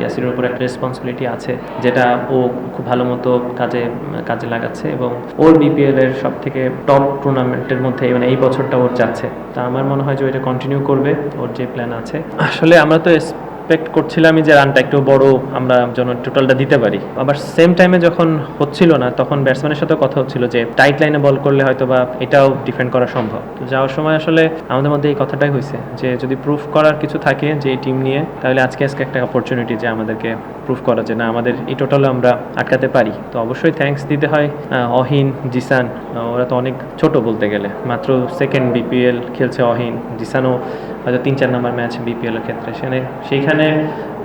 ইয়াসিরের উপর একটা রেসপন্সিবিলিটি আছে, যেটা ও খুব ভালো মতো কাজে লাগাচ্ছে এবং ওর বিপিএল এর সব থেকে টপ টুর্নামেন্টের মধ্যে মানে এই বছরটা ওর যাচ্ছে। তা আমার মনে হয় যে ওইটা কন্টিনিউ করবে, ওর যে প্ল্যান আছে। আসলে আমরা তো এক্সপেক্ট করছিলাম যে রানটা একটু বড় আমরা যেন টোটালটা দিতে পারি। আবার সেম টাইমে যখন হচ্ছিল না তখন ব্যাটসম্যানের সাথে কথা হচ্ছিল যে টাইট লাইনে বল করলে হয়তো বা এটাও ডিফেন্ড করা সম্ভব। তো যাওয়ার সময় আসলে আমাদের মধ্যে এই কথাটাই হয়েছে যে যদি প্রুফ করার কিছু থাকে যে এই টিম নিয়ে, তাহলে আজকে একটা অপরচুনিটি যে আমাদেরকে প্রুফ করা যে না আমাদের এই টোটালে আমরা আটকাতে পারি। তো অবশ্যই থ্যাঙ্কস দিতে হয় অহিন, জিসান, ওরা তো অনেক ছোট বলতে গেলে, মাত্র সেকেন্ড বিপিএল খেলছে অহিন, জিসানও হয়তো 3-4 নম্বর ম্যাচ বিপিএল এর ক্ষেত্রে। সেইখানে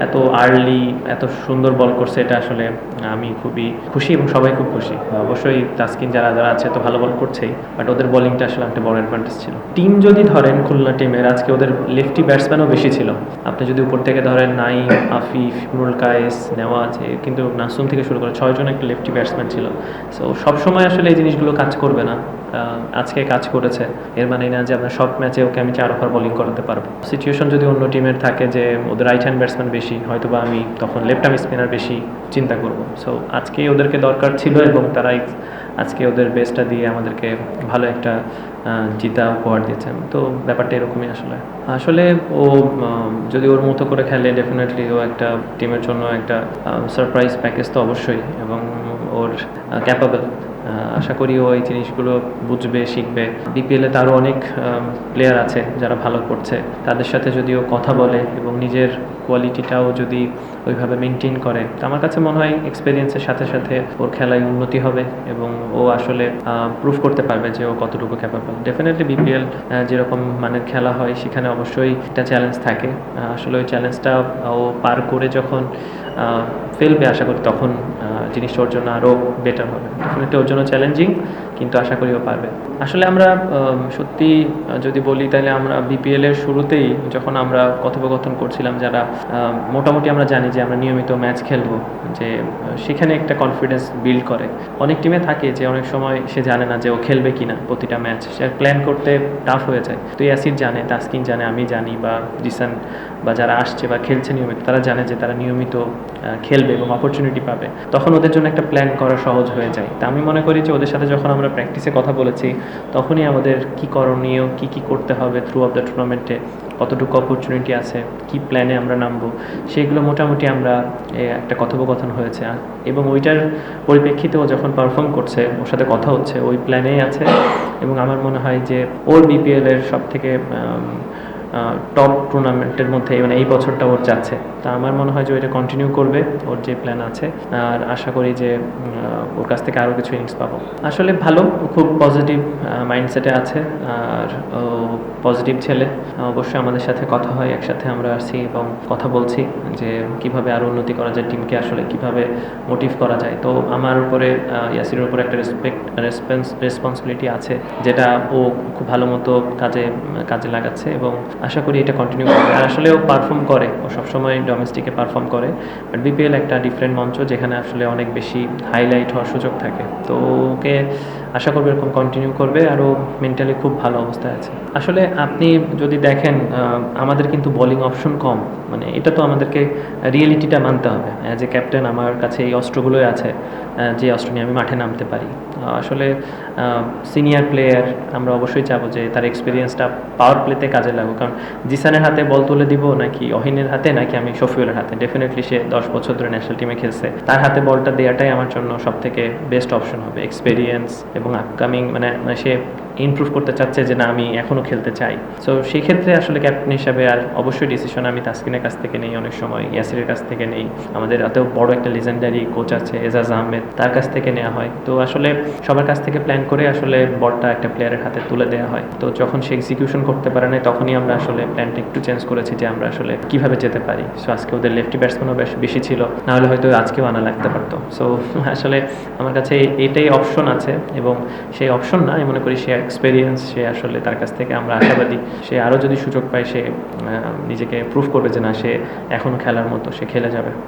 এত আর্লি এত সুন্দর বল করছে, এটা আসলে আমি খুবই খুশি এবং সবাই খুব খুশি। অবশ্যই তাসকিন যারা আছে তো ভালো বল করছেই, বাট ওদের বোলিংটা আসলে একটা বড় অ্যাডভান্টেজ ছিল। টিম যদি ধরেন খুলনা টিমের আজকে ওদের লেফটি ব্যাটসম্যানও বেশি ছিল। আপনি যদি উপর থেকে ধরেন নাইম, আফিফ, ইমরুল কায়েস, নেওয়াজ, কিন্তু নাসুম থেকে শুরু করে 6 জন একটা লেফটি ব্যাটসম্যান ছিল। সো সবসময় আসলে এই জিনিসগুলো কাজ করবে না। আজকে কাজ করেছে, এর মানে না যে আমরা সব ম্যাচে ওকে আমি 4 ওভার বোলিং করাতে পারবো। সিচুয়েশন যদি অন্য টিমের থাকে যে ওদের রাইট হ্যান্ড ব্যাটসম্যান বেশি, হয়তো বা আমি তখন লেফট আর্ম স্পিনার বেশি চিন্তা করব। সো আজকে ওদেরকে দরকার ছিল এবং তারাই আজকে ওদের বেস্টটা দিয়ে আমাদেরকে ভালো একটা জিতা উপহার দিয়েছেন। তো ব্যাপারটা এরকমই আসলে ও যদি ওর মতো করে খেলে ডেফিনেটলি ও একটা টিমের জন্য একটা সারপ্রাইজ প্যাকেজ তো অবশ্যই, এবং ওর ক্যাপাবল। আশা করি ও এই জিনিসগুলো বুঝবে, শিখবে। বিপিএলে তারও অনেক প্লেয়ার আছে যারা ভালো করছে, তাদের সাথে যদি ও কথা বলে এবং নিজের কোয়ালিটিটাও যদি ওইভাবে মেনটেন করে, তো আমার কাছে মনে হয় এক্সপিরিয়েন্সের সাথে সাথে ওর খেলায় উন্নতি হবে এবং ও আসলে প্রুভ করতে পারবে যে ও কতটুকু ক্যাপাবল। ডেফিনেটলি বিপিএল যেরকম মানের খেলা হয় সেখানে অবশ্যই একটা চ্যালেঞ্জ থাকে। আসলে ওই চ্যালেঞ্জটা ও পার করে যখন ফেলবে আশা করি তখন জিনিসটা ওর জন্য আরও বেটার হবে। ডেফিনেটলি ওর জন্য চ্যালেঞ্জিং, কিন্তু আশা করি ও পারবে। আসলে আমরা সত্যি যদি বলি তাহলে আমরা বিপিএলের শুরুতেই যখন আমরা কথোপকথন করছিলাম, যারা মোটামুটি আমরা জানি যে আমরা নিয়মিত ম্যাচ খেলবো, যে সেখানে একটা কনফিডেন্স বিল্ড করে। অনেক টিমে থাকে যে অনেক সময় সে জানে না যে ও খেলবে কিনা প্রতিটা ম্যাচ, সে প্ল্যান করতে টাফ হয়ে যায়। তো ইয়াসির জানে, তাসকিন জানে, আমি জানি, বা জিসান বা যারা আসছে বা খেলছে নিয়মিত, তারা জানে যে তারা নিয়মিত খেলবে এবং অপরচুনিটি পাবে, তখন ওদের জন্য একটা প্ল্যান করা সহজ হয়ে যায়। তা আমি মনে করি যে ওদের সাথে যখন আমরা প্র্যাকটিসে কথা বলেছি তখনই আমাদের কী করণীয়, কী করতে হবে থ্রু অফ দ্য টুর্নামেন্টে, কতটুকু অপরচুনিটি আছে, কি প্ল্যানে আমরা নামবো, সেইগুলো মোটামুটি আমরা একটা কথোপকথন হয়েছে। এবং ওইটার পরিপ্রেক্ষিতেও যখন পারফর্ম করছে, ওর সাথে কথা হচ্ছে, ওই প্ল্যানেই আছে। এবং আমার মনে হয় যে ওর বিপিএলের সব থেকে টপ টুর্নামেন্টের মধ্যে মানে এই বছরটা ওর যাচ্ছে। তা আমার মনে হয় যে ওইটা কন্টিনিউ করবে, ওর যে প্ল্যান আছে। আর আশা করি যে ওর কাছ থেকে আরও কিছু ইনিংস পাবো। আসলে ভালো, খুব পজিটিভ মাইন্ডসেটে আছে আর পজিটিভ ছেলে। অবশ্যই আমাদের সাথে কথা হয়, একসাথে আমরা আসছি এবং কথা বলছি যে কিভাবে আরও উন্নতি করা যায়, টিমকে আসলে কিভাবে মোটিভ করা যায়। তো আমার উপরে ইয়াসিরের উপরে একটা রেসপন্সিবিলিটি আছে, যেটা ও খুব ভালো মতো কাজে লাগাচ্ছে এবং আশা করি এটা কন্টিনিউ করবে। আর আসলে ও পারফর্ম করে, ও সবসময় ডোমেস্টিকে পারফর্ম করে, বাট বিপিএল একটা ডিফারেন্ট মঞ্চ যেখানে আসলে অনেক বেশি হাইলাইট হওয়ার সুযোগ থাকে। তো ওকে আশা করবে এরকম কন্টিনিউ করবে, আরও মেন্টালি খুব ভালো অবস্থায় আছে। আসলে আপনি যদি দেখেন আমাদের কিন্তু বোলিং অপশন কম, মানে এটা তো আমাদেরকে রিয়েলিটিটা মানতে হবে। অ্যাজ এ ক্যাপ্টেন আমার কাছে এই অস্ত্রগুলোই আছে যে অস্ত্র নিয়ে আমি মাঠে নামতে পারি। আসলে সিনিয়র প্লেয়ার আমরা অবশ্যই চাবো যে তার এক্সপিরিয়েন্সটা পাওয়ার প্লেতে কাজে লাগুক। কারণ জিসানের হাতে বল তুলে দিব নাকি অহিনের হাতে, নাকি আমি শফিউলের হাতে, ডেফিনেটলি সে 10 বছর ধরে ন্যাশনাল টিমে খেলছে, তার হাতে বলটা দেওয়াটাই আমার জন্য সব থেকে বেস্ট অপশন হবে। এক্সপিরিয়েন্স এবং আপকামিং মানে সে ইমপ্রুভ করতে চাচ্ছে যে না আমি এখনও খেলতে চাই। সো সেই ক্ষেত্রে আসলে ক্যাপ্টেন হিসাবে আর অবশ্যই ডিসিশন আমি তাসকিনের কাছ থেকে নেই, অনেক সময় ইয়াসিরের কাছ থেকে নেই, আমাদের এত বড় একটা লিজেন্ডারি কোচ আছে এজাজ আহমেদ, তার কাছ থেকে নেওয়া হয়। তো আসলে সবার কাছ থেকে প্ল্যান করে আসলে বলটা একটা প্লেয়ারের হাতে তুলে দেওয়া হয়। তো যখন সে এক্সিকিউশন করতে পারে না তখনই আমরা আসলে প্ল্যানটা একটু চেঞ্জ করেছি যে আমরা আসলে কিভাবে যেতে পারি। সো আজকে ওদের লেফটি ব্যাটসম্যানও বেশি ছিল, নাহলে হয়তো আজকেও আনা লাগতে পারতো। সো আসলে আমার কাছে এইটাই অপশন আছে এবং সেই অপশন না, আমি মনে করি সে এক্সপিরিয়েন্স, সে আসলে তার কাছ থেকে আমরা আশাবাদী সে আরও যদি সুযোগ পায় সে নিজেকে প্রুভ করবে যে না সে এখনও খেলার মতো, সে খেলে যাবে।